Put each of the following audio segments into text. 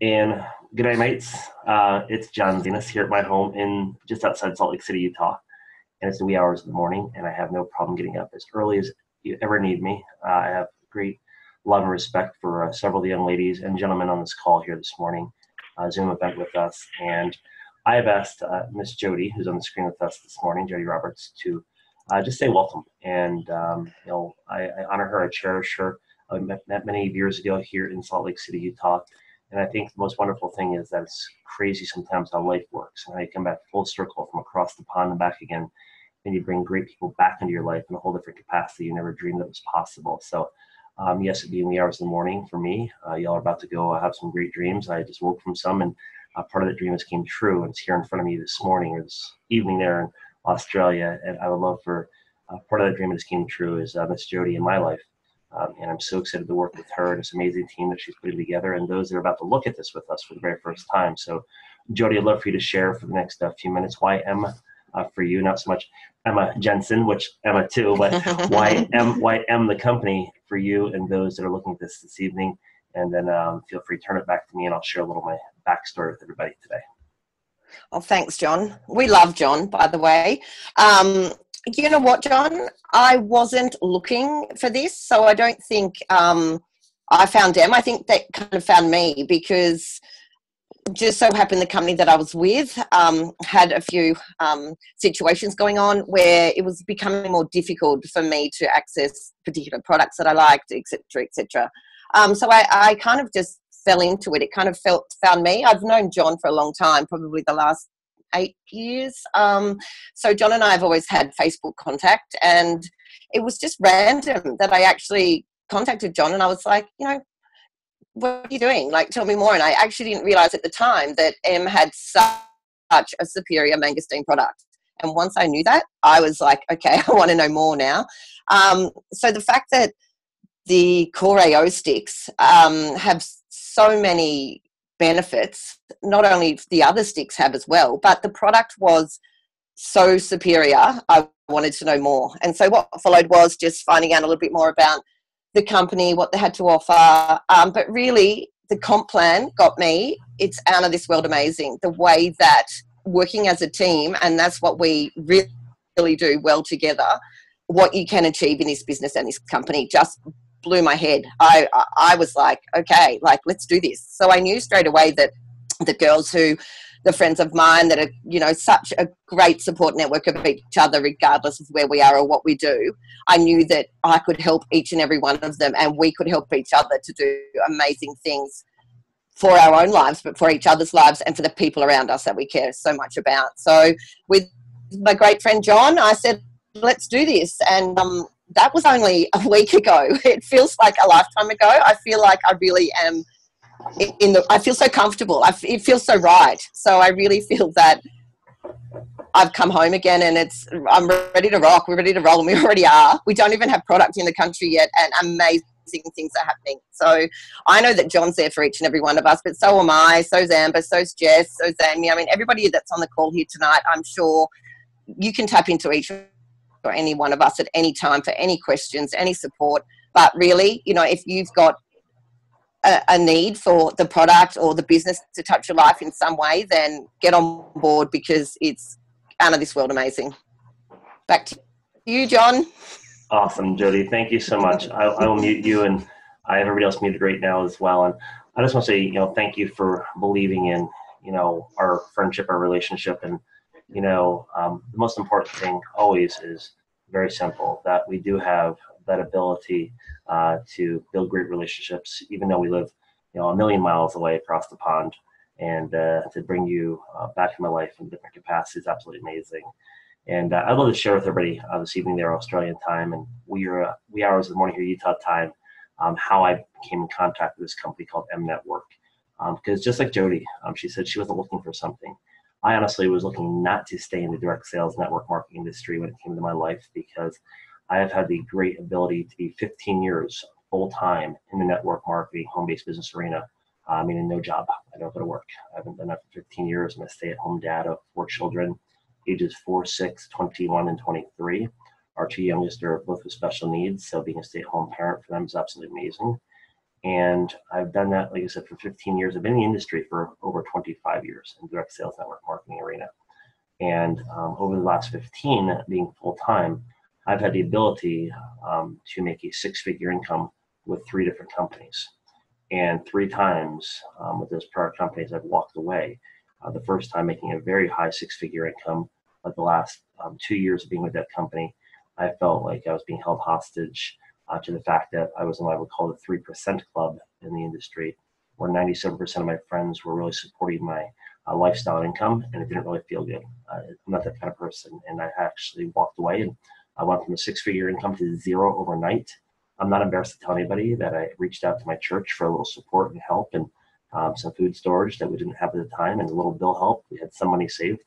And good night, mates. It's John Zenas here at my home in just outside Salt Lake City, Utah. And it's the wee hours of the morning, and I have no problem getting up as early as you ever need me. I have great love and respect for several of the young ladies and gentlemen on this call here this morning, Zoom event with us. And I have asked Miss Jody, who's on the screen with us this morning, Jody Roberts, to just say welcome. And I honor her, I cherish her. I met many years ago here in Salt Lake City, Utah. And I think the most wonderful thing is that it's crazy sometimes how life works. And how you come back full circle from across the pond and back again, and you bring great people back into your life in a whole different capacity you never dreamed that was possible. So yes, it'd be in the hours of the morning for me. Y'all are about to go have some great dreams. I just woke from some, and part of that dream has came true. And it's here in front of me this morning or this evening there in Australia. And I would love for part of that dream that just came true is Miss Jody in my life. And I'm so excited to work with her and this amazing team that she's putting together and those that are about to look at this with us for the very first time. So, Jody, I'd love for you to share for the next few minutes why Emma for you, not so much Emma Jensen, which Emma too, but why M the company for you and those that are looking at this evening. And then feel free to turn it back to me and I'll share a little of my backstory with everybody today. Oh, thanks, John. We love John, by the way. You know what, John? I wasn't looking for this, so I don't think I found them. I think they kind of found me because just so happened the company that I was with had a few situations going on where it was becoming more difficult for me to access particular products that I liked, et cetera, et cetera. So I kind of just fell into it. It kind of found me. I've known John for a long time, probably the last 8 years. So John and I have always had Facebook contact, and it was just random that I actually contacted John, and I was like, what are you doing? Like, tell me more. And I actually didn't realize at the time that M had such a superior mangosteen product. And once I knew that, I was like, okay, I want to know more now. So the fact that the core AO sticks have so many benefits, not only the other sticks have as well, but the product was so superior, I wanted to know more. And so what followed was just finding out a little bit more about the company, what they had to offer. But really, the comp plan got me. It's out of this world amazing. The way that working as a team, and that's what we really do well together, what you can achieve in this business and this company just blew my head. I was like, okay, like, let's do this. So I knew straight away that the friends of mine that are, such a great support network of each other, regardless of where we are or what we do, I knew that I could help each and every one of them, and we could help each other to do amazing things for our own lives, but for each other's lives and for the people around us that we care so much about. So with my great friend John, I said, let's do this. And that was only a week ago. It feels like a lifetime ago. I feel like I really am I feel so comfortable. It feels so right. So I really feel that I've come home again, and I'm ready to rock. We're ready to roll, and we already are. We don't even have product in the country yet, and amazing things are happening. So I know that John's there for each and every one of us, but so am I, so's Amber, so's Jess, so's Amy. I mean, everybody that's on the call here tonight, I'm sure you can tap into each or any one of us at any time for any questions, any support. But really, if you've got a need for the product or the business to touch your life in some way, then get on board, because it's out of this world amazing. Back to you, John. Awesome, Jody. Thank you so much. I will mute you, and I have everybody else muted right now as well. And I just want to say, thank you for believing in, our friendship, our relationship. And, the most important thing always is very simple, that we do have that ability to build great relationships, even though we live, a million miles away across the pond. And to bring you back in my life in different capacities is absolutely amazing. And I'd love to share with everybody this evening there, Australian time, and wee hours of the morning here, Utah time, how I came in contact with this company called M Network. Because just like Jody, she said she wasn't looking for something. I honestly was looking not to stay in the direct sales network marketing industry when it came to my life, because I have had the great ability to be 15 years full-time in the network marketing, home-based business arena, meaning no job. I don't go to work. I haven't done that for 15 years. I'm a stay-at-home dad of 4 children, ages 4, 6, 21, and 23. Our 2 youngest are both with special needs, so being a stay-at-home parent for them is absolutely amazing. And I've done that, like I said, for 15 years. I've been in the industry for over 25 years in direct sales network marketing arena. And over the last 15, being full time, I've had the ability to make a six-figure income with three different companies. And three times with those prior companies, I've walked away. The first time making a very high six-figure income, but the last 2 years of being with that company, I felt like I was being held hostage to the fact that I was in what I would call the 3% club in the industry, where 97% of my friends were really supporting my lifestyle income, and it didn't really feel good. I'm not that kind of person, and I actually walked away, and I went from a six-figure income to zero overnight. I'm not embarrassed to tell anybody that I reached out to my church for a little support and help, and some food storage that we didn't have at the time, and a little bill help. We had some money saved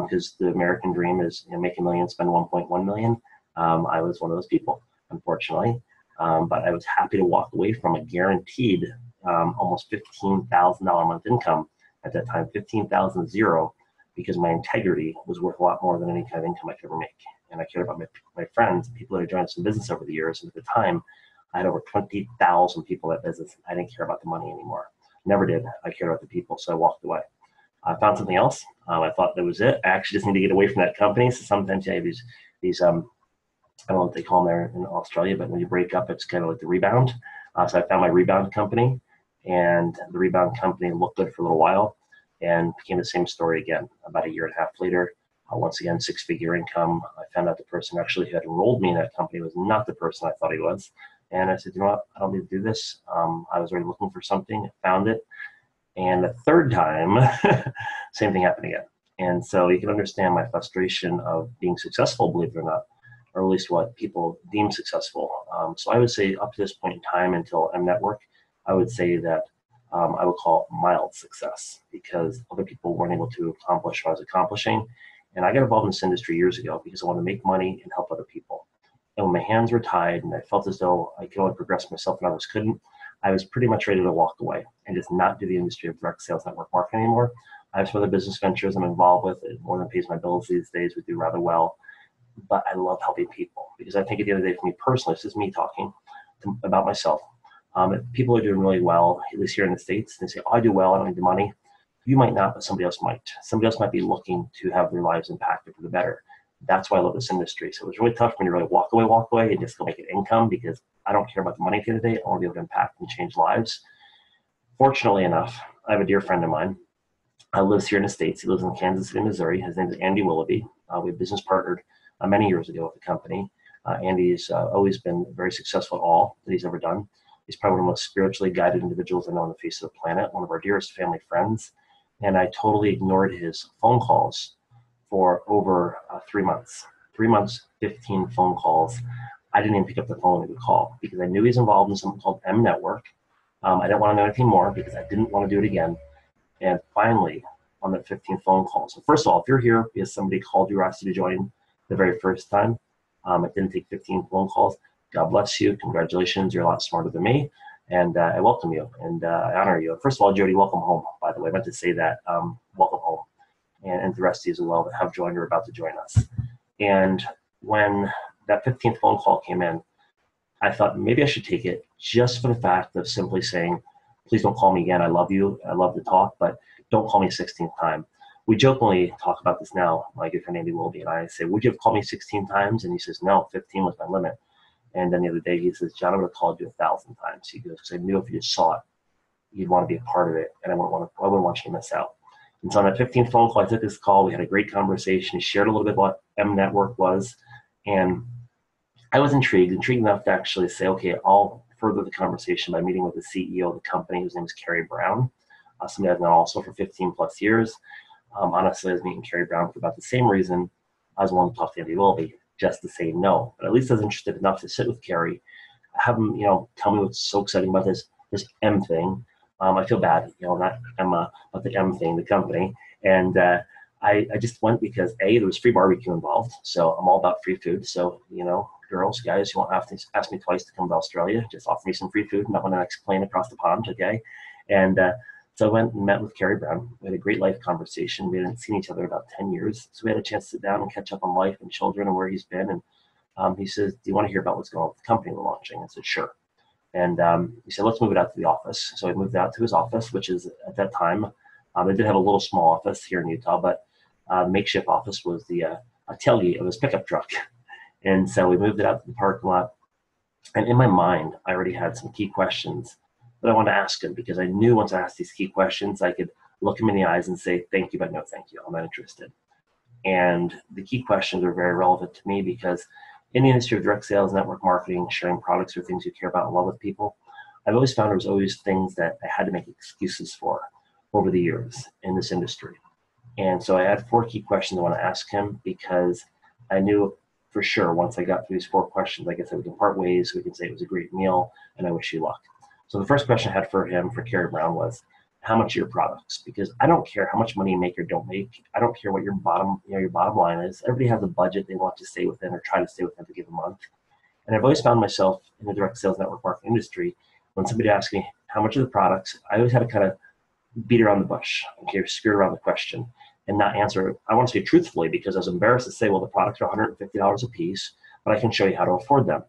because the American dream is make a million, spend 1.1 million. I was one of those people, unfortunately, but I was happy to walk away from a guaranteed almost $15,000 a month income at that time, 15,000 zero, because my integrity was worth a lot more than any kind of income I could ever make. And I cared about my friends, people that had joined some business over the years. And at the time, I had over 20,000 people in that business. I didn't care about the money anymore. Never did. I cared about the people, so I walked away. I found something else. I thought that was it. I actually just need to get away from that company. So sometimes you have these I don't know what they call them there in Australia, but when you break up, it's kind of like the rebound. So I found my rebound company, and the rebound company looked good for a little while and became the same story again. About a year and a half later, once again, six-figure income. I found out the person actually who had enrolled me in that company was not the person I thought he was. And I said, you know what, I don't need to do this. I was already looking for something, found it. And the third time, same thing happened again. And so you can understand my frustration of being successful, believe it or not, or at least what people deem successful. So I would say up to this point in time until M Network, I would say that I would call mild success because other people weren't able to accomplish what I was accomplishing. And I got involved in this industry years ago because I wanted to make money and help other people. And when my hands were tied and I felt as though I could only progress myself and others couldn't, I was pretty much ready to walk away and just not do the industry of direct sales network marketing anymore. I have some other business ventures I'm involved with. It more than pays my bills these days. We do rather well. But I love helping people because I think at the end of the day, for me personally, this is me talking about myself. If people are doing really well, at least here in the States, they say, oh, I do well, I don't need the money. You might not, but somebody else might. Somebody else might be looking to have their lives impacted for the better. That's why I love this industry. So it was really tough for me to really walk away and just go make an income because I don't care about the money at the end of the day. I want to be able to impact and change lives. Fortunately enough, I have a dear friend of mine. Lives here in the States. He lives in Kansas City, Missouri. His name is Andy Willoughby. We business partnered many years ago with the company. Andy's always been very successful at all that he's ever done. He's probably one of the most spiritually guided individuals I know on the face of the planet, one of our dearest family friends. And I totally ignored his phone calls for over 3 months. 3 months, 15 phone calls. I didn't even pick up the phone when he would call because I knew he's involved in something called M Network. I didn't want to know anything more because I didn't want to do it again. And finally, on that 15 phone call. So first of all, if you're here because somebody called you or asked you to join the very first time, it didn't take 15 phone calls. God bless you. Congratulations. You're a lot smarter than me. And I welcome you and I honor you. First of all, Jody, welcome home, by the way. I meant to say that. Welcome home. And the rest of you as well that have joined or are about to join us. And when that 15th phone call came in, I thought maybe I should take it just for the fact of simply saying, please don't call me again. I love you. I love to talk, but don't call me 16th time. We jokingly talk about this now. My good friend Andy Willoughby and I say, would you have called me 16 times? And he says, no, 15 was my limit. And then the other day he says, John, I would have called you 1,000 times. He goes, because I knew if you just saw it, you'd want to be a part of it. And I wouldn't want you to miss out. And so on that 15th phone call, I took this call. We had a great conversation. He shared a little bit what M Network was. And I was intrigued enough to actually say, okay, I'll further the conversation by meeting with the CEO of the company, whose name is Carrie Brown. Somebody I've known also for 15 plus years. Honestly, I was meeting Carrie Brown for about the same reason I was willing to talk to Andy Willoughby, just to say no. But at least I was interested enough to sit with Carrie, have him, tell me what's so exciting about this M thing. I feel bad, not Emma, but the M thing, the company. And I just went because there was free barbecue involved. So I'm all about free food. So, girls, guys, you won't have to ask me twice to come to Australia. Just offer me some free food, not on the next plane across the pond, okay? And so I went and met with Carrie Brown. We had a great life conversation. We hadn't seen each other in about 10 years. So we had a chance to sit down and catch up on life and children and where he's been. And he says, do you want to hear about what's going on with the company we're launching? I said, sure. And he said, let's move it out to the office. So we moved out to his office, which is at that time, they did have a little small office here in Utah, but the makeshift office was the a tailgate of his pickup truck. And so we moved it out to the parking lot. And in my mind, I already had some key questions that I wanted to ask him, because I knew once I asked these key questions, I could look him in the eyes and say, thank you, but no, thank you. I'm not interested. And the key questions are very relevant to me, because in the industry of direct sales, network marketing, sharing products or things you care about and love with people, I've always found there was always things that I had to make excuses for over the years in this industry. And so I had 4 key questions I want to ask him, because I knew for sure once I got through these 4 questions, I guess we can part ways. We can say it was a great meal and I wish you luck. So the first question I had for him, for Kerry Brown, was, how much are your products? Because I don't care how much money you make or don't make. I don't care what your bottom line is. Everybody has a budget they want to stay within or try to stay within to give a month. And I've always found myself in the direct sales network marketing industry, when somebody asks me how much are the products, I always had to kind of beat around the bush, okay, skirt around the question and not answer. I want to say truthfully, because I was embarrassed to say, well, the products are $150 a piece, but I can show you how to afford them.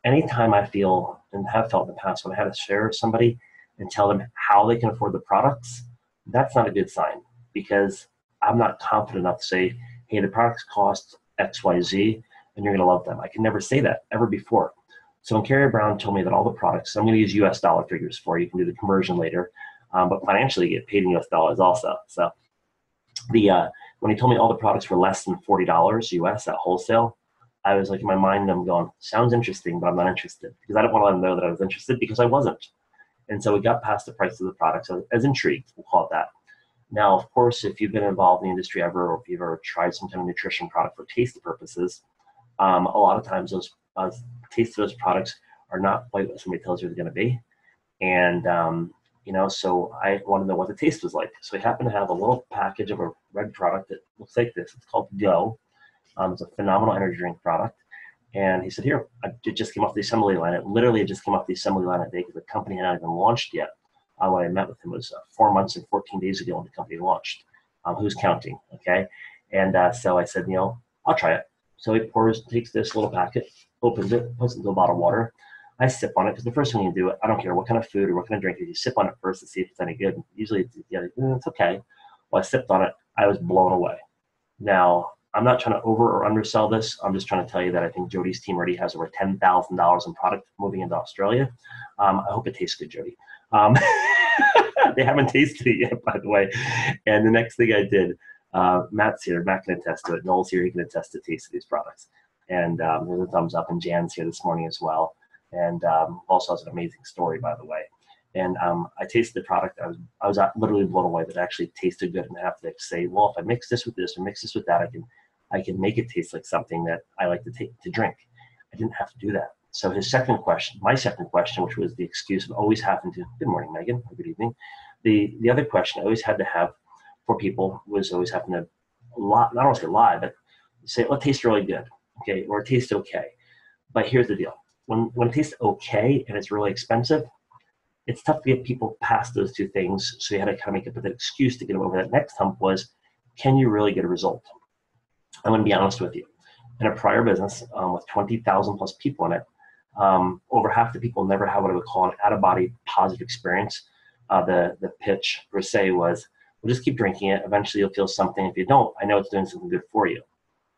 Anytime I feel and have felt in the past when I had to share with somebody and tell them how they can afford the products, that's not a good sign, because I'm not confident enough to say, hey, the products cost XYZ and you're going to love them. I can never say that ever before. So when Kerry Brown told me that all the products, I'm going to use US dollar figures for you, can do the conversion later, but financially you get paid in US dollars also. So when he told me all the products were less than $40 US at wholesale, I was like, in my mind, I'm going, sounds interesting, but I'm not interested, because I didn't want to let him know that I was interested, because I wasn't. And so we got past the price of the products. I was intrigued, we'll call it that. Now, of course, if you've been involved in the industry ever, or if you've ever tried some kind of nutrition product for taste purposes, a lot of times those taste of those products are not quite what somebody tells you they're going to be. And, so I wanted to know what the taste was like. So we happen to have a little package of a red product that looks like this. It's called Go. It's a phenomenal energy drink product. And he said, here, it just came off the assembly line. It literally just came off the assembly line that day, because the company had not even launched yet. When I met with him, it was 4 months and 14 days ago when the company launched. Who's counting, okay? And so I said, I'll try it. So he takes this little packet, opens it, puts it into a bottle of water. I sip on it, because the first thing you do, I don't care what kind of food or what kind of drink, you sip on it first to see if it's any good. Usually it's okay. Well, I sipped on it. I was blown away. Now, I'm not trying to over or undersell this. I'm just trying to tell you that I think Jody's team already has over $10,000 in product moving into Australia. I hope it tastes good, Jody. They haven't tasted it yet, by the way. And the next thing I did, Matt's here. Matt can attest to it. Noel's here. He can attest to the taste of these products. And there's a thumbs up. And Jan's here this morning as well. And also has an amazing story, by the way. And I tasted the product. I was literally blown away that it actually tasted good, and I have to say, well, if I mix this with this or mix this with that, I can make it taste like something that I like to drink. I didn't have to do that. So my second question, which was the excuse of always having to, good morning, Megan, or good evening. The other question I always had to have for people was always having to not only say lie, but say, well, it tastes really good, okay, or it tastes okay. But here's the deal. When it tastes okay and it's really expensive, it's tough to get people past those 2 things. So you had to kind of make up with an excuse to get them over that next hump was, can you really get a result? I'm going to be honest with you. In a prior business with 20,000 plus people in it, over half the people never had what I would call an out-of-body positive experience. The pitch per se was, well, just keep drinking it. Eventually you'll feel something. If you don't, I know it's doing something good for you.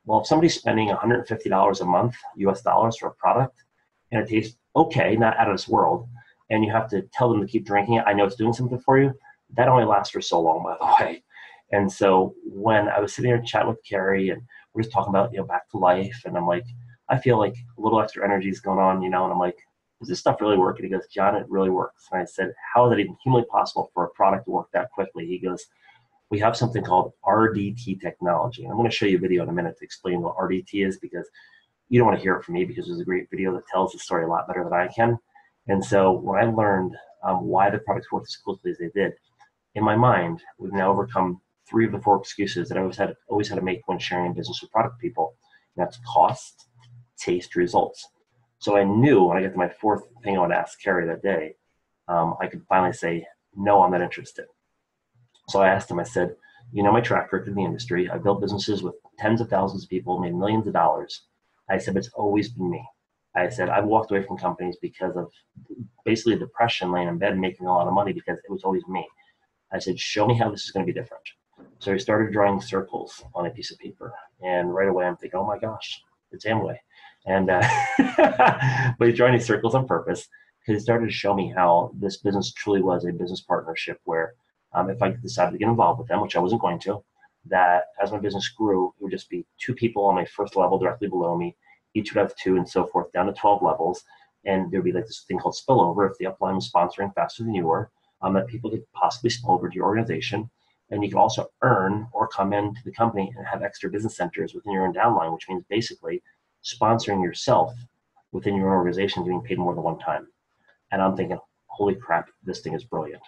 Well, if somebody's spending $150 a month, US dollars, for a product, and it tastes okay, not out of this world, and you have to tell them to keep drinking it, I know it's doing something for you, that only lasts for so long, by the way. And so when I was sitting here chatting with Kerry, and we're just talking about, back to life, and I'm like, I feel like a little extra energy is going on, and I'm like, is this stuff really working? He goes, John, it really works. And I said, how is it even humanly possible for a product to work that quickly? He goes, we have something called RDT technology. And I'm going to show you a video in a minute to explain what RDT is, because you don't want to hear it from me, because there's a great video that tells the story a lot better than I can. And so when I learned why the products worked as quickly as they did, in my mind, we've now overcome 3 of the 4 excuses that I always had to make when sharing business with product people. And that's cost, taste, results. So I knew when I get to my 4th thing I would ask Kerry that day, I could finally say, no, I'm not interested. So I asked him, I said, my track record in the industry, I built businesses with tens of thousands of people, made millions of dollars. I said, it's always been me. I said, I've walked away from companies because of basically depression, laying in bed and making a lot of money because it was always me. I said, show me how this is going to be different. So I started drawing circles on a piece of paper. And right away, I'm thinking, oh my gosh, it's Amway. And but he's drawing these circles on purpose because he started to show me how this business truly was a business partnership where if I decided to get involved with them, which I wasn't going to, that as my business grew, it would just be 2 people on my first level directly below me. Each would have 2 and so forth down to 12 levels. And there'd be like this thing called spillover if the upline was sponsoring faster than you were, that people could possibly spill over to your organization. And you can also earn or come into the company and have extra business centers within your own downline, which means basically sponsoring yourself within your organization, getting paid more than one time. And I'm thinking, holy crap, this thing is brilliant.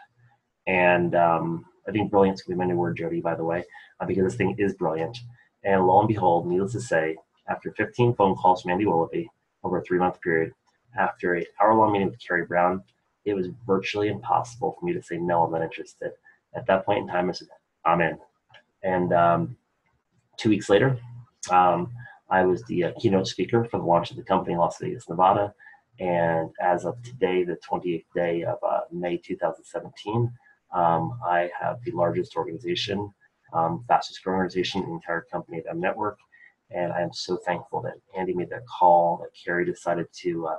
And I think brilliant's going to be my new word, Jody, by the way, because this thing is brilliant. And lo and behold, needless to say, after 15 phone calls from Andy Willoughby over a 3-month period, after an hour-long meeting with Carrie Brown, it was virtually impossible for me to say, no, I'm not interested. At that point in time, I said, I'm in. And 2 weeks later, I was the keynote speaker for the launch of the company in Las Vegas, Nevada. And as of today, the 28th day of May 2017, I have the largest organization, fastest growing organization in the entire company at M Network. And I am so thankful that Andy made that call, that Carrie decided to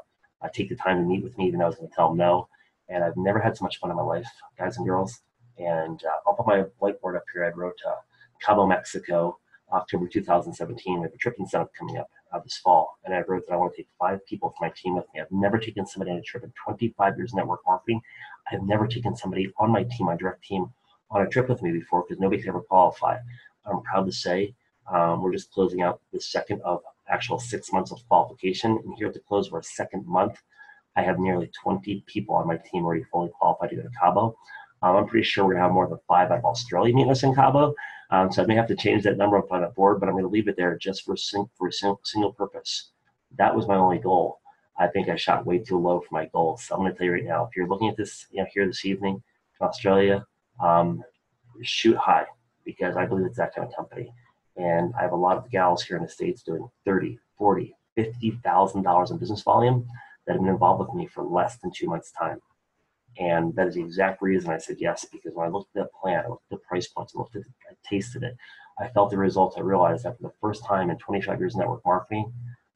take the time to meet with me, even though I was going to tell him no. And I've never had so much fun in my life, guys and girls. And I'll put my whiteboard up here. I wrote Cabo, Mexico, October 2017. We have a trip incentive coming up this fall. And I wrote that I want to take 5 people from my team with me. I've never taken somebody on a trip in 25 years network marketing. I've never taken somebody on my team, my direct team, on a trip with me before because nobody could ever qualify. I'm proud to say we're just closing out the second of actual 6 months of qualification. And here at the close of our second month, I have nearly 20 people on my team already fully qualified to go to Cabo. I'm pretty sure we're going to have more than 5 out of Australia meeting us in Cabo. So I may have to change that number up on that board, but I'm going to leave it there just for a single purpose. That was my only goal. I think I shot way too low for my goals. So I'm going to tell you right now, if you're looking at this here this evening in Australia, shoot high because I believe it's that kind of company. And I have a lot of gals here in the States doing $30,000, $40,000, $50,000 in business volume that have been involved with me for less than 2 months' time. And that is the exact reason I said yes, because when I looked at that plan, I looked at the price points, I looked at it, I tasted it, I felt the results. I realized that for the first time in 25 years of network marketing,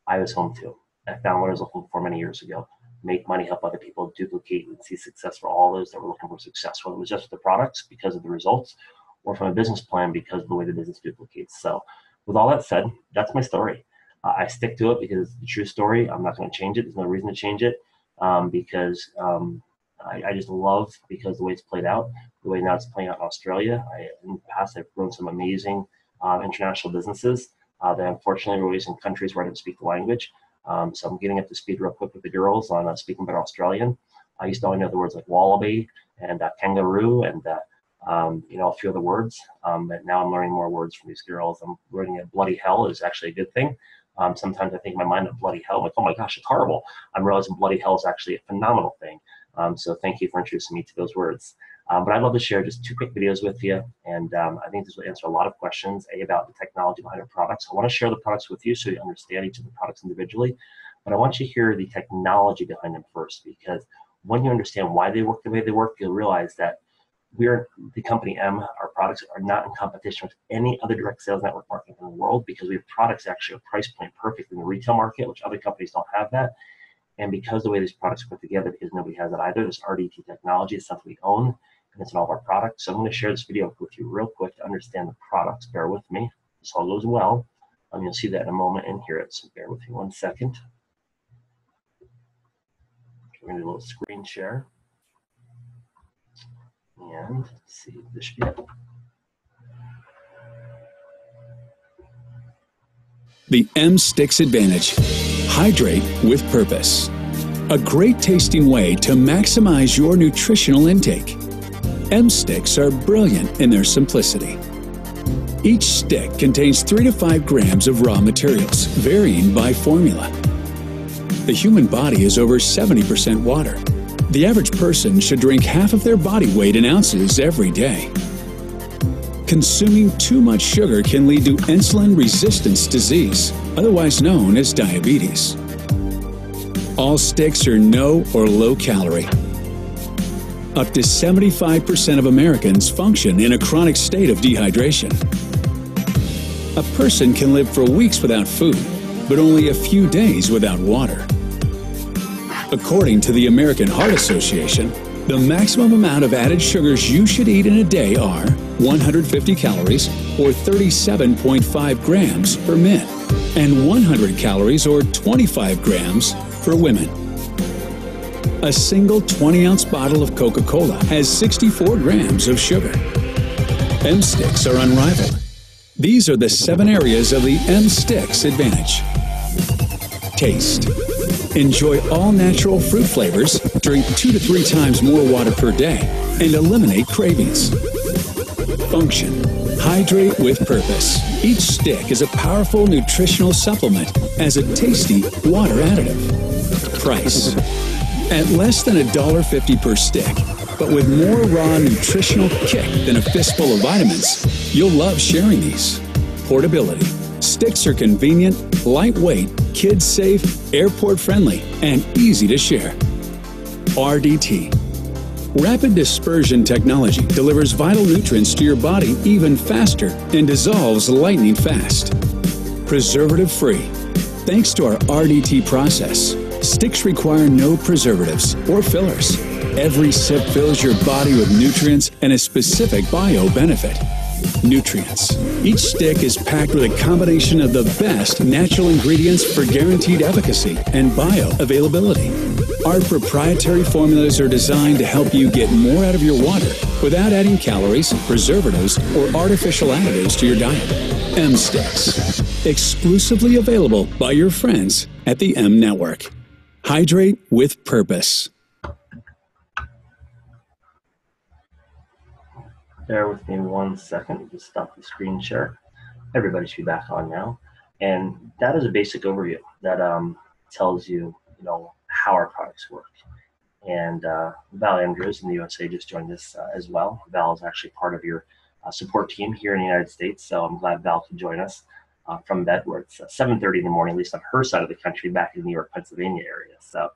I was home too. I found what I was looking for many years ago. Make money, help other people, duplicate, and see success for all those that were looking for success, whether it was just with the products because of the results or from a business plan because of the way the business duplicates. So with all that said, that's my story. I stick to it because it's the true story. I'm not going to change it. There's no reason to change it because I just love because the way it's played out, the way now it's playing out in Australia. In the past, I've grown some amazing international businesses that unfortunately were always in countries where I didn't speak the language. So I'm getting up to speed real quick with the girls on speaking better Australian. I used to only know the words like wallaby and kangaroo and a few other words. But now I'm learning more words from these girls. I'm learning that bloody hell is actually a good thing. Sometimes I think in my mind of bloody hell, I'm like, oh my gosh, it's horrible. I'm realizing bloody hell is actually a phenomenal thing. So thank you for introducing me to those words. But I'd love to share just 2 quick videos with you. And I think this will answer a lot of questions, about the technology behind our products. I want to share the products with you so you understand each of the products individually. But I want you to hear the technology behind them first, because when you understand why they work the way they work, you'll realize that we're the company M, our products are not in competition with any other direct sales network marketing in the world because we have products actually a price point perfect in the retail market, which other companies don't have that. And because the way these products are put together, because nobody has it either, this RDT technology is something we own, and it's in all of our products. So I'm going to share this video with you real quick to understand the products. Bear with me. This all goes well. You'll see that in a moment and hear it. So bear with me 1 second. We're going to do a little screen share. And let's see, this should be it. The M-Sticks Advantage. Hydrate with purpose. A great tasting way to maximize your nutritional intake. M-Sticks are brilliant in their simplicity. Each stick contains 3 to 5 grams of raw materials, varying by formula. The human body is over 70% water. The average person should drink half of their body weight in ounces every day. Consuming too much sugar can lead to insulin resistance disease, otherwise known as diabetes. All sticks are no or low calorie. Up to 75% of Americans function in a chronic state of dehydration. A person can live for weeks without food, but only a few days without water. According to the American Heart Association, the maximum amount of added sugars you should eat in a day are 150 calories or 37.5 grams for men, and 100 calories or 25 grams for women. A single 20-ounce bottle of Coca-Cola has 64 grams of sugar. M-Sticks are unrivaled. These are the 7 areas of the M-Sticks advantage. Taste. Enjoy all natural fruit flavors, drink 2 to 3 times more water per day, and eliminate cravings. Function. Hydrate with purpose. Each stick is a powerful nutritional supplement as a tasty water additive. Price. At less than $1.50 per stick, but with more raw nutritional kick than a fistful of vitamins, you'll love sharing these. Portability. Sticks are convenient, lightweight, kid-safe, airport-friendly, and easy to share. RDT. Rapid dispersion technology delivers vital nutrients to your body even faster and dissolves lightning fast. Preservative-free. Thanks to our RDT process, sticks require no preservatives or fillers. Every sip fills your body with nutrients and a specific bio-benefit. Nutrients. Each stick is packed with a combination of the best natural ingredients for guaranteed efficacy and bioavailability. Our proprietary formulas are designed to help you get more out of your water without adding calories, preservatives, or artificial additives to your diet. M-Sticks. Exclusively available by your friends at the M Network. Hydrate with purpose. Bear with me 1 second, just stop the screen share. Everybody should be back on now. And that is a basic overview that tells you, how our products work. And Val Andrews in the USA just joined us as well. Val is actually part of your support team here in the United States, so I'm glad Val could join us from bed, where it's 7:30 in the morning, at least on her side of the country, back in the New York, Pennsylvania area. So,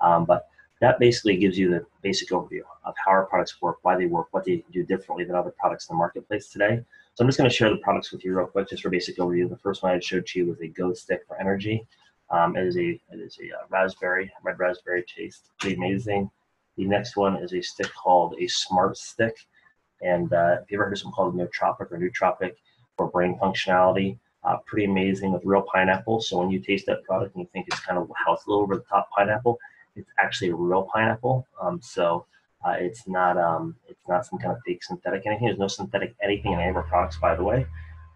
but that basically gives you the basic overview of how our products work, why they work, what they do differently than other products in the marketplace today. So I'm just going to share the products with you real quick, just for basic overview. The first one I showed to you was a Go Stick for energy. It is a red raspberry taste, pretty amazing. The next one is a stick called a Smart Stick, and if you ever heard of something called Nootropic for brain functionality, pretty amazing with real pineapple. So when you taste that product and you think it's kind of how it's a little over the top pineapple, it's actually a real pineapple. It's not some kind of fake synthetic anything. There's no synthetic anything in any of our products, by the way.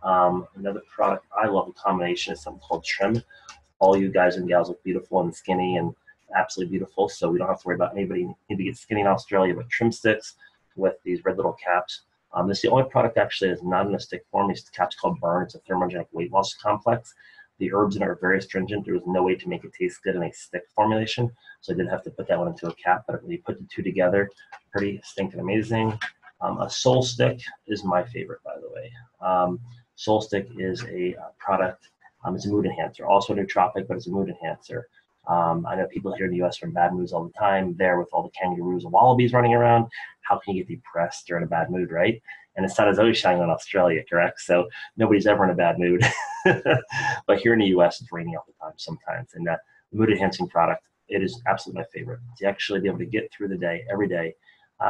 Another product I love a combination is something called Trim. All you guys and gals look beautiful and skinny and absolutely beautiful, so we don't have to worry about anybody need to get skinny in Australia, but Trim sticks with these red little caps. This is the only product actually that's not in a stick form. These caps called Burn. It's a thermogenic weight loss complex. The herbs in it are very astringent. There was no way to make it taste good in a stick formulation, so I did have to put that one into a cap. But when you put the two together, pretty stinking amazing. A Soul Stick is my favorite, by the way. Soul Stick is a product. It's a mood enhancer, also a nootropic, but it's a mood enhancer. I know people here in the US are in bad moods all the time. There with all the kangaroos and wallabies running around, how can you get depressed or in a bad mood, right? And the sun is always shining on Australia, correct? So nobody's ever in a bad mood. But here in the US, it's raining all the time sometimes. And that mood enhancing product, it is absolutely my favorite. To actually be able to get through the day, every day.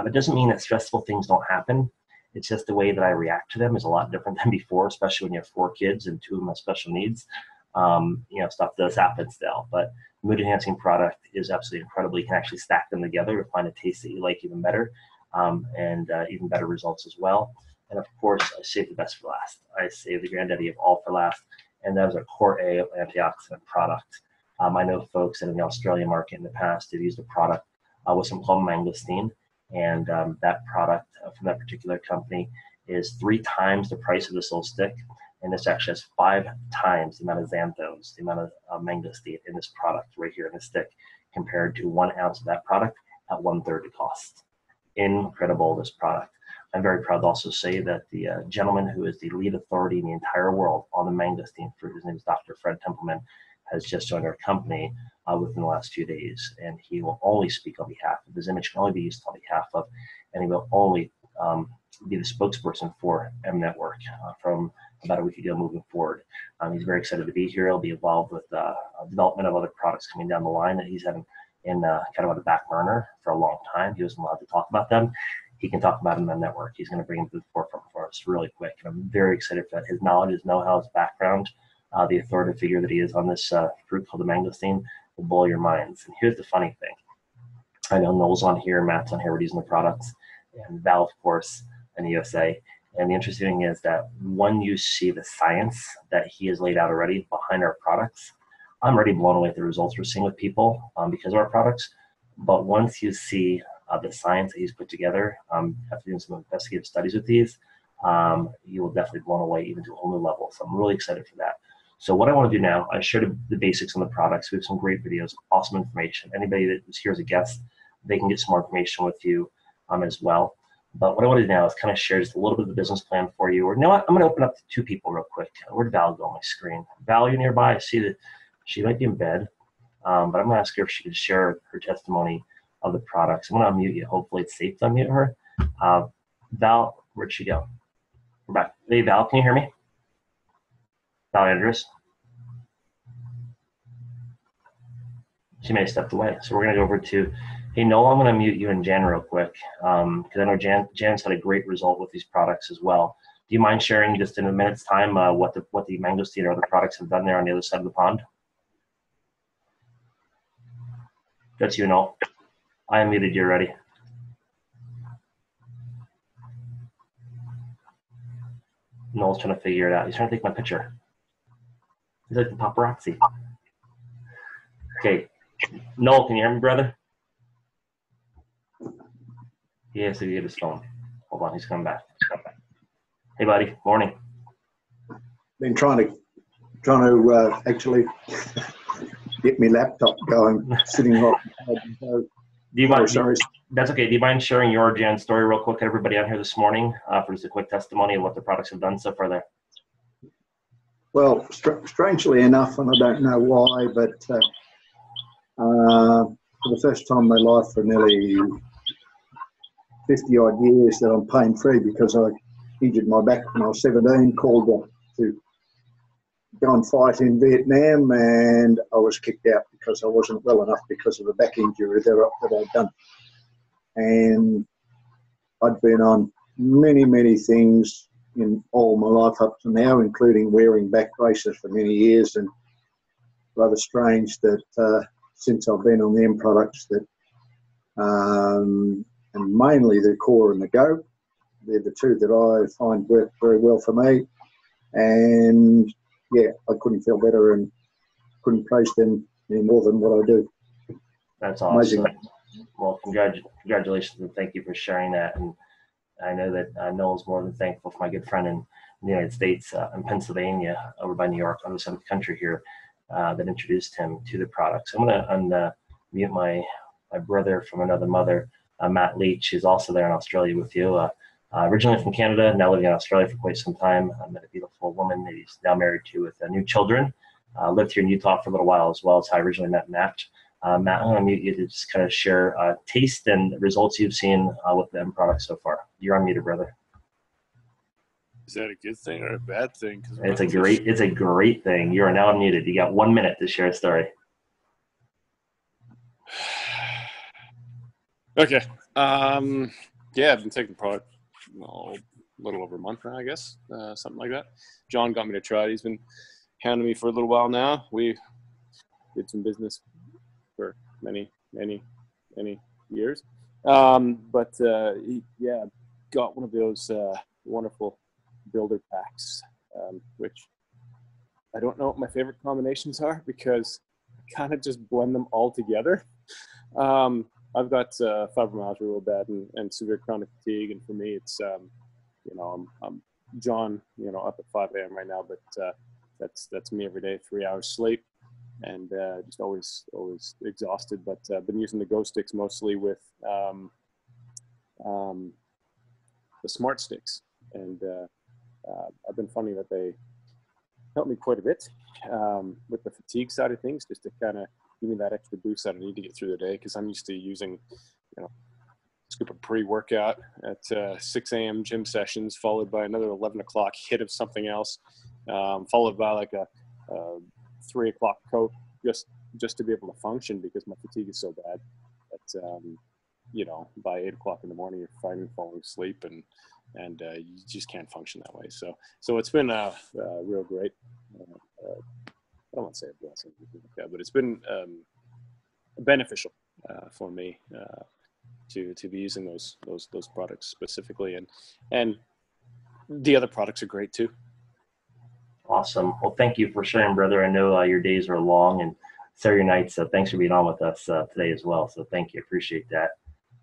It doesn't mean that stressful things don't happen. It's just the way that I react to them is a lot different than before, especially when you have 4 kids and 2 of them have special needs. Stuff does happen still, but mood enhancing product is absolutely incredible. You can actually stack them together to find a taste that you like even better, and even better results as well. And of course, I save the best for last. I save the granddaddy of all for last, and that is a Core A antioxidant product. I know folks in the Australian market in the past have used a product with something called mangosteen, and that product from that particular company is 3 times the price of this little stick, and this actually has 5 times the amount of xanthones, the amount of mangosteen in this product right here in this stick, compared to 1 ounce of that product at 1/3 the cost. Incredible, this product. I'm very proud to also say that the gentleman who is the lead authority in the entire world on the mangosteen fruit, his name is Dr. Fred Templeman, has just joined our company. within the last few days, and he will only speak on behalf of, his image can only be used on behalf of, and he will only be the spokesperson for M Network from about a week ago moving forward. He's very excited to be here. He'll be involved with development of other products coming down the line that he's having in kind of on the back burner for a long time. He wasn't allowed to talk about them. He can talk about them on the network. He's going to bring them to the forefront for us really quick. And I'm very excited for that. His knowledge, his know-how, his background, the authoritative figure that he is on this fruit called the mangosteen will blow your minds. And here's the funny thing. I know Noel's on here, Matt's on here, we're using the products, and Val, of course, in the USA. And the interesting thing is that when you see the science that he has laid out already behind our products, I'm already blown away at the results we're seeing with people because of our products. But once you see the science that he's put together, after doing some investigative studies with these, you will definitely be blown away even to a whole new level. So I'm really excited for that. So what I want to do now, I shared the basics on the products. We have some great videos, awesome information. Anybody that is here as a guest, they can get some more information with you as well. But what I want to do now is kind of share just a little bit of the business plan for you. Or you know what? I'm going to open up to two people real quick. Where'd Val go on my screen? Val, you're nearby. I see that she might be in bed, but I'm going to ask her if she could share her testimony of the products. I'm going to unmute you. Hopefully it's safe to unmute her. Val, where'd she go? We're back. Hey, Val, can you hear me? Val Andrews. She may have stepped away. So we're going to go over to, hey, Noel, I'm going to mute you and Jan real quick because I know Jan's had a great result with these products as well. Do you mind sharing just in a minute's time what the mangosteen or other products have done there on the other side of the pond? That's you, Noel. I unmuted you already. Noel's trying to figure it out. He's trying to take my picture. He's like the paparazzi. Okay. Noel, can you hear me, brother? He has to get his phone. Hold on, he's coming back. Hey, buddy. Morning. Been trying to actually get my laptop going, sitting right. Do you mind? Sorry. That's okay. Do you mind sharing your Jan story real quick, everybody on here this morning, for just a quick testimony of what the products have done so far there? Well, strangely enough, and I don't know why, but for the first time in my life for nearly 50 odd years that I'm pain free because I injured my back when I was 17, called to go and fight in Vietnam, and I was kicked out because I wasn't well enough because of the back injury that I'd done. And I'd been on many things in all my life up to now, including wearing back braces for many years, and rather strange that since I've been on the M products that and mainly the Core and the Go, they're the two that I find work very well for me, and yeah, I couldn't feel better and couldn't praise them any more than what I do. That's awesome. Amazing. Well, congratulations and thank you for sharing that. And I know that Noel's more than thankful for my good friend in the United States, in Pennsylvania, over by New York, on the side of the country here, that introduced him to the products. I'm going to unmute my brother from another mother, Matt Leach, who's also there in Australia with you. Originally from Canada, now living in Australia for quite some time. I met a beautiful woman that he's now married to with new children. Lived here in Utah for a little while as well. As how I originally met Matt. Matt, I'm going to mute you to just kind of share taste and the results you've seen with the M product so far. You're unmuted, brother. Is that a good thing or a bad thing? It's a great thing. You are now unmuted. You got 1 minute to share a story. Okay. Yeah, I've been taking product a little over a month now, I guess, something like that. John got me to try it. He's been hounding me for a little while now. We did some business for many years. But he got one of those wonderful builder packs, which I don't know what my favorite combinations are because I kind of just blend them all together. I've got fibromyalgia real bad and severe chronic fatigue, and for me, it's I'm John, up at 5 a.m. right now, but that's me every day, 3 hours sleep, and just always exhausted. But I've been using the Go Sticks mostly with the Smart Sticks, and I've been finding that they help me quite a bit with the fatigue side of things, just to kind of give me that extra boost that I need to get through the day, because I'm used to using, scoop of pre-workout at 6 a.m. gym sessions, followed by another 11 o'clock hit of something else, followed by like a 3 o'clock coat, just to be able to function, because my fatigue is so bad that by 8 o'clock in the morning you're falling asleep, and you just can't function that way. So it's been real great. I don't want to say a blessing, but it's been beneficial for me to be using those products specifically, and the other products are great too. Awesome. Well, thank you for sharing, brother. I know your days are long and so are your nights, so thanks for being on with us today as well. So thank you, appreciate that.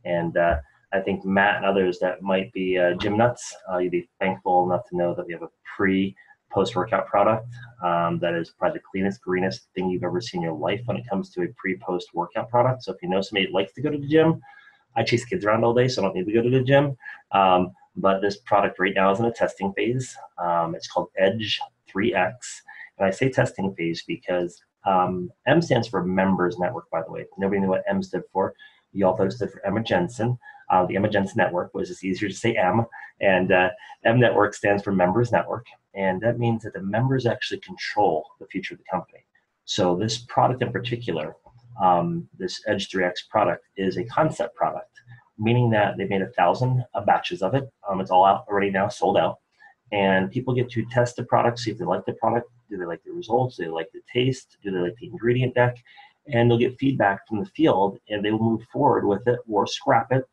And I think Matt and others that might be gym nuts, you'd be thankful enough to know that we have a post-workout product that is probably the cleanest, greenest thing you've ever seen in your life when it comes to a pre-post workout product. So if you know somebody that likes to go to the gym, I chase kids around all day, so I don't need to go to the gym. But this product right now is in a testing phase. It's called Edge 3X. And I say testing phase because M stands for Members Network, by the way. Nobody knew what M stood for. You all thought it stood for Emma Jensen. The Emma Jensen Network was just easier to say M. And M Network stands for Members Network. And that means that the members actually control the future of the company. So this product in particular, this Edge 3X product, is a concept product, meaning that they made 1,000 batches of it. It's all out already now, sold out. And people get to test the product, see if they like the product. Do they like the results? Do they like the taste? Do they like the ingredient deck? And they'll get feedback from the field, and they will move forward with it or scrap it.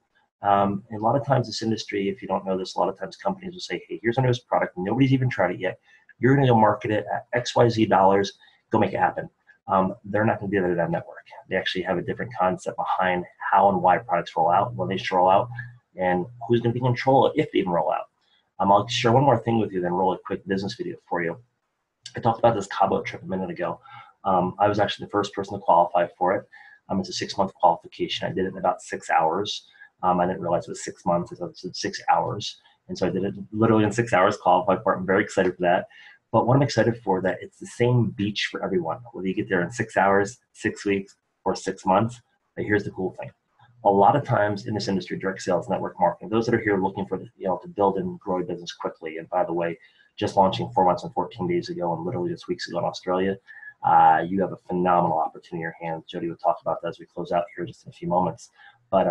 And a lot of times this industry, if you don't know this, a lot of times companies will say, hey, here's our newest product. Nobody's even tried it yet. You're going to go market it at XYZ dollars. Go make it happen. They're not going to do that at that network. They actually have a different concept behind how and why products roll out, when they should roll out, and who's going to be in control if they even roll out. I'll share one more thing with you, then roll a quick business video for you. I talked about this Cabo trip a minute ago. I was actually the first person to qualify for it. It's a 6-month qualification. I did it in about 6 hours. I didn't realize it was 6 months. I thought it was 6 hours. And so I did it literally in 6 hours, qualified for it. I'm very excited for that. But what I'm excited for, that it's the same beach for everyone, whether you get there in 6 hours, 6 weeks, or 6 months. But here's the cool thing. A lot of times in this industry, direct sales, network marketing, those that are here looking for to build and grow a business quickly. And by the way, just launching 4 months and 14 days ago, and literally just weeks ago in Australia, you have a phenomenal opportunity in your hands. Jody will talk about that as we close out here just in a few moments. But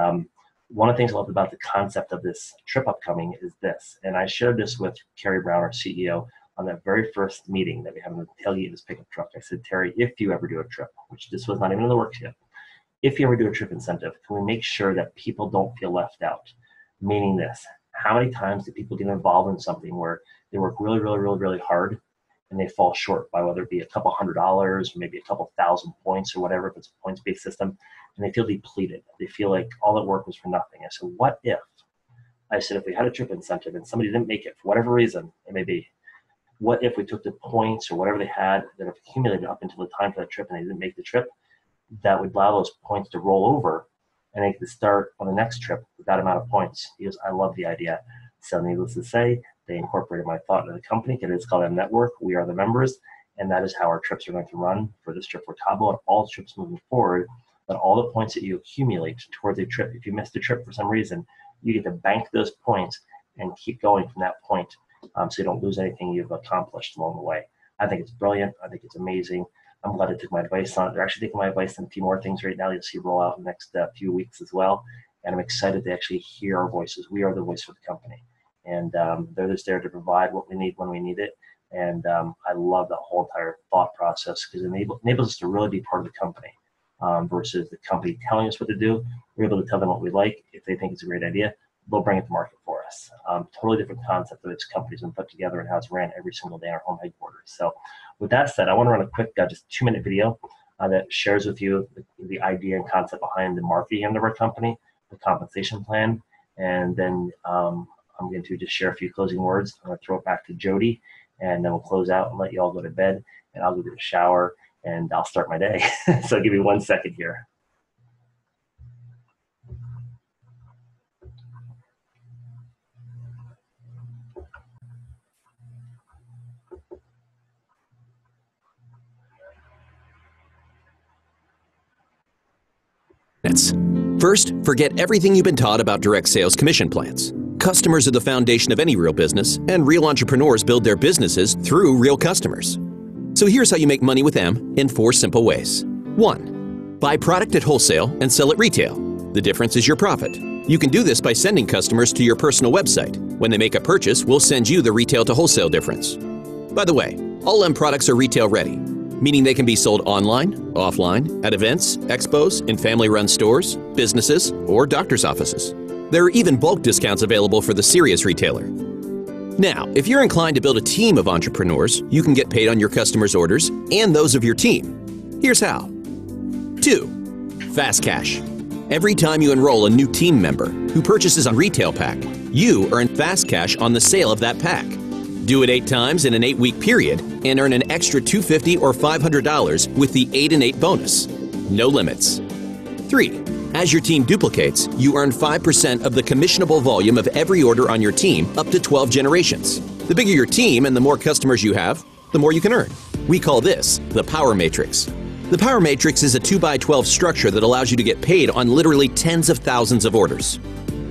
one of the things I love about the concept of this trip upcoming is this, and I shared this with Terry Brown, our CEO, on that very first meeting that we had on the tailgate of this pickup truck. I said, Terry, if you ever do a trip, which this was not even in the works yet, if you ever do a trip incentive, can we make sure that people don't feel left out? Meaning this, how many times do people get involved in something where they work really, really, really, really hard and they fall short by whether it be a couple $100, maybe a couple thousand points or whatever, if it's a points-based system, and they feel depleted. They feel like all that work was for nothing. I said, what if? I said, if we had a trip incentive and somebody didn't make it for whatever reason it may be, what if we took the points or whatever they had that have accumulated up until the time for that trip and they didn't make the trip, that would allow those points to roll over and they could start on the next trip with that amount of points. He goes, I love the idea. So needless to say, they incorporated my thought into the company, and it's called M Network. We are the members, and that is how our trips are going to run for this trip for Cabo and all trips moving forward. But all the points that you accumulate towards a trip, if you missed a trip for some reason, you get to bank those points and keep going from that point, so you don't lose anything you've accomplished along the way. I think it's brilliant. I think it's amazing. I'm glad they took my advice on it. They're actually taking my advice on a few more things right now. You'll see roll out in the next few weeks as well. And I'm excited to actually hear our voices. We are the voice for the company. And they're just there to provide what we need when we need it. And I love the whole entire thought process because it enables us to really be part of the company versus the company telling us what to do. We're able to tell them what we like. If they think it's a great idea, they'll bring it to market for us. Totally different concept that this company's been put together and how it's ran every single day in our home headquarters. So with that said, I want to run a quick, just 2-minute video that shares with you the idea and concept behind the marketing end of our company, the compensation plan, and then I'm going to just share a few closing words. I'm going to throw it back to Jody, and then we'll close out and let you all go to bed, and I'll go get a shower, and I'll start my day. So give me 1 second here. First, forget everything you've been taught about direct sales commission plans. Customers are the foundation of any real business, and real entrepreneurs build their businesses through real customers. So here's how you make money with them in 4 simple ways. 1. Buy product at wholesale and sell at retail. The difference is your profit. You can do this by sending customers to your personal website. When they make a purchase, we'll send you the retail to wholesale difference. By the way, all M products are retail ready, meaning they can be sold online, offline, at events, expos, in family-run stores, businesses, or doctor's offices. There are even bulk discounts available for the serious retailer. Now, if you're inclined to build a team of entrepreneurs, you can get paid on your customers' orders and those of your team. Here's how. 2. Fast cash. Every time you enroll a new team member who purchases on Retail Pack, you earn fast cash on the sale of that pack. Do it 8 times in an 8-week period and earn an extra $250 or $500 with the 8 and 8 bonus. No limits. 3. As your team duplicates, you earn 5% of the commissionable volume of every order on your team up to 12 generations. The bigger your team and the more customers you have, the more you can earn. We call this the Power Matrix. The Power Matrix is a 2x12 structure that allows you to get paid on literally tens of thousands of orders.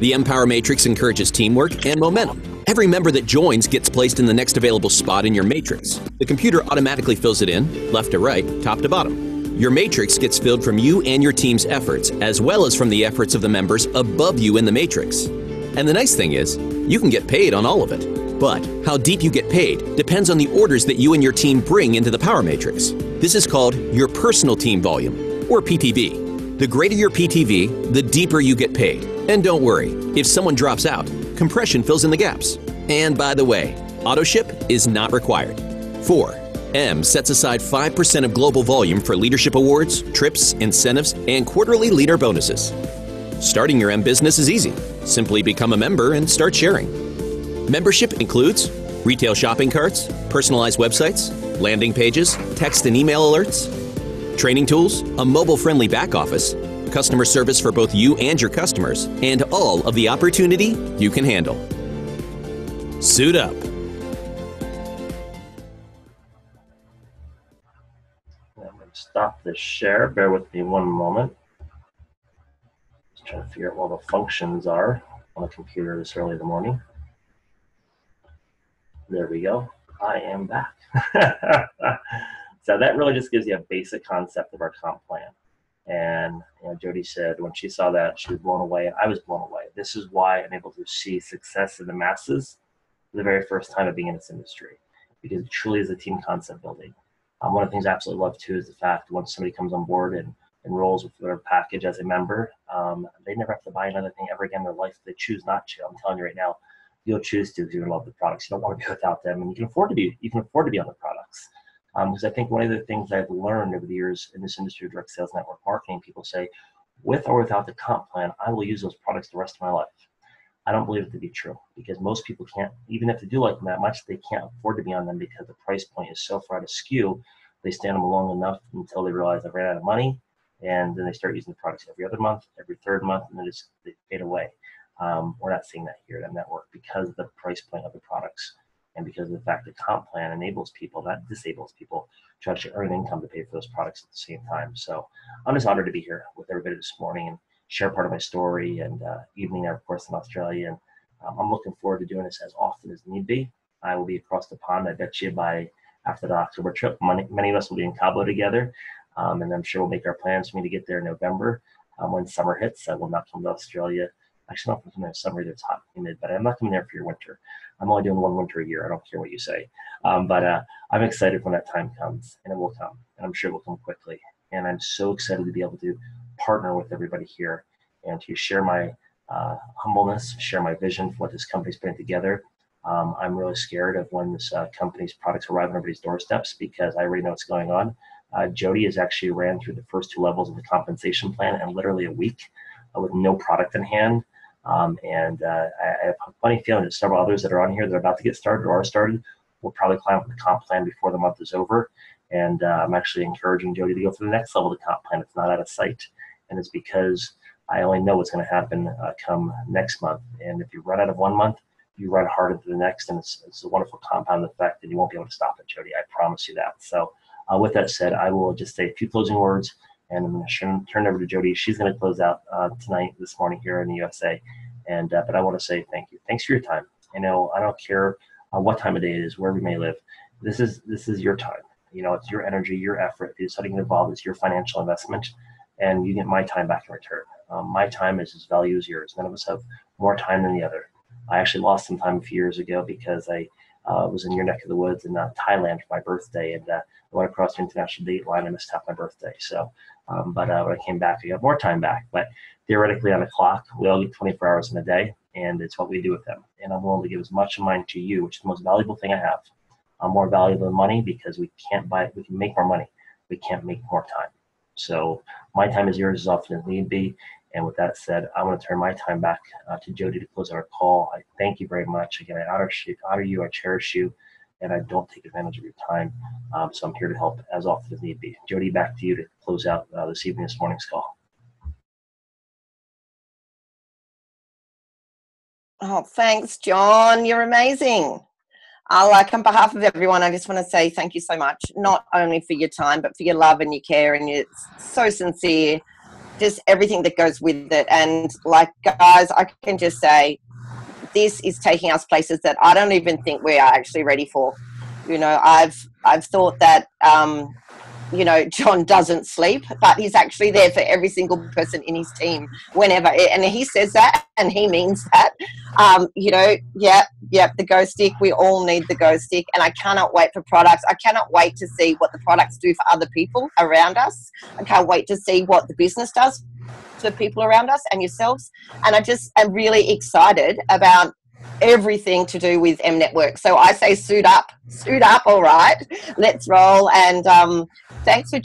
The Empower Matrix encourages teamwork and momentum. Every member that joins gets placed in the next available spot in your matrix. The computer automatically fills it in, left to right, top to bottom. Your matrix gets filled from you and your team's efforts, as well as from the efforts of the members above you in the matrix. And the nice thing is, you can get paid on all of it. But how deep you get paid depends on the orders that you and your team bring into the Power Matrix. This is called your personal team volume, or PTV. The greater your PTV, the deeper you get paid. And don't worry, if someone drops out, compression fills in the gaps. And by the way, auto ship is not required. 4. M sets aside 5% of global volume for leadership awards, trips, incentives, and quarterly leader bonuses. Starting your M business is easy. Simply become a member and start sharing. Membership includes retail shopping carts, personalized websites, landing pages, text and email alerts, training tools, a mobile-friendly back office, customer service for both you and your customers, and all of the opportunity you can handle. Suit up. I'm going to stop this share. Bear with me one moment. Just trying to figure out what all the functions are on the computer this early in the morning. There we go. I am back. So that really just gives you a basic concept of our comp plan. And Jody said when she saw that, she was blown away. I was blown away. This is why I'm able to see success in the masses for the very first time of being in this industry, because it truly is a team concept building. One of the things I absolutely love too is the fact that once somebody comes on board and enrolls with their package as a member, they never have to buy another thing ever again in their life. They choose not to. I'm telling you right now, you'll choose to if you love the products. You don't want to be without them, and you can afford to be on the products. Because I think one of the things I've learned over the years in this industry of direct sales network marketing, people say, with or without the comp plan, I will use those products the rest of my life. I don't believe it to be true, because most people can't, even if they do like them that much, they can't afford to be on them because the price point is so far to skew. They stay on them long enough until they realize they've ran out of money, and then they start using the products every other month, every third month, and then they fade away. We're not seeing that here at the network because of the price point of the products and because of the fact that comp plan enables people, not disables people, to actually earn income to pay for those products at the same time. So I'm just honored to be here with everybody this morning and share part of my story and evening there, of course, in Australia. And I'm looking forward to doing this as often as need be. I will be across the pond, I bet you, by after the October trip. Many of us will be in Cabo together, and I'm sure we'll make our plans for me to get there in November when summer hits. I will not come to Australia. Actually, not coming there in summer, either it's hot and humid, but I'm not coming there for your winter. I'm only doing one winter a year. I don't care what you say. But I'm excited when that time comes, and it will come, and I'm sure it will come quickly. And I'm so excited to be able to partner with everybody here and to share my humbleness, share my vision for what this company's putting together. I'm really scared of when this company's products arrive on everybody's doorsteps because I already know what's going on. Jody has actually ran through the first 2 levels of the compensation plan in literally a week with no product in hand. And I have a funny feeling that several others that are on here that are about to get started or are started will probably climb up the comp plan before the month is over. And I'm actually encouraging Jody to go to the next level of the comp plan. It's not out of sight. And it's because I only know what's going to happen come next month. And if you run out of one month, you run hard into the next. And it's a wonderful compound effect, and you won't be able to stop it, Jody. I promise you that. So with that said, I will just say a few closing words And I'm going to turn it over to Jody. She's going to close out tonight, this morning here in the USA. And but I want to say thank you. Thanks for your time. I don't care what time of day it is, wherever you may live. This is your time. It's your energy, your effort. If you decide to get involved, it's your financial investment, and you get my time back in return. My time is as valuable as yours. None of us have more time than the other. I actually lost some time a few years ago because I was in your neck of the woods in Thailand for my birthday, and I went across the international date line. I missed half my birthday. So, but when I came back, I got more time back. But theoretically, on the clock, we all get 24 hours in a day, and it's what we do with them. And I'm willing to give as much of mine to you, which is the most valuable thing I have. I'm more valuable than money because we can't buy it. We can make more money. We can't make more time. So my time is yours as often as need be. And with that said, I want to turn my time back to Jody to close our call. I thank you very much. Again, I honor you, I cherish you, and I don't take advantage of your time. So I'm here to help as often as need be. Jody, back to you to close out this morning's call. Oh, thanks, John. You're amazing. On behalf of everyone, I just want to say thank you so much, not only for your time, but for your love and your care, and you're so sincere, just everything that goes with it. And guys, I can just say this is taking us places that I don't even think we are actually ready for. I've thought that, John doesn't sleep, but he's actually there for every single person in his team whenever. And he says that, and he means that. The Go Stick. We all need the Go Stick, and I cannot wait for products. I cannot wait to see what the products do for other people around us. I can't wait to see what the business does for people around us and yourselves. And I just am really excited about everything to do with M Network. So I say suit up, all right, let's roll. And thanks for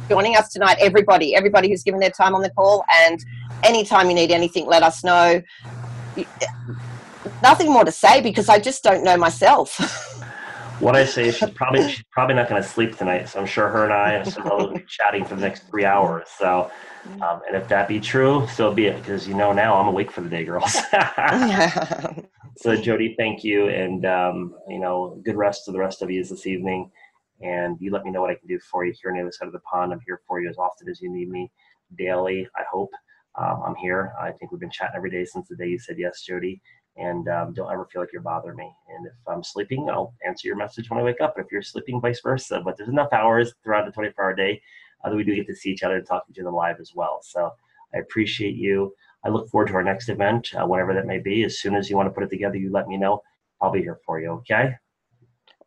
joining us tonight, everybody who's given their time on the call. And anytime you need anything, let us know. Nothing more to say because I just don't know myself. What I say is she's probably not going to sleep tonight, so I'm sure her and I will be chatting for the next 3 hours. So, and if that be true, so be it, because now I'm awake for the day, girls. So, Jody, thank you, and good rest to the rest of you this evening. And you let me know what I can do for you here on the other side of the pond. I'm here for you as often as you need me, daily. I hope I'm here. I think we've been chatting every day since the day you said yes, Jody. And don't ever feel like you're bothering me. And if I'm sleeping, I'll answer your message when I wake up. And if you're sleeping, vice versa. But there's enough hours throughout the 24-hour day that we do get to see each other and talk to each other live as well. So I appreciate you. I look forward to our next event, whenever that may be. As soon as you want to put it together, you let me know. I'll be here for you, okay?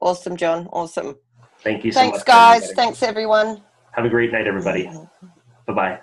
Awesome, John. Awesome. Thank you so much. Thanks, guys. Thanks, everyone. Have a great night, everybody. Bye-bye.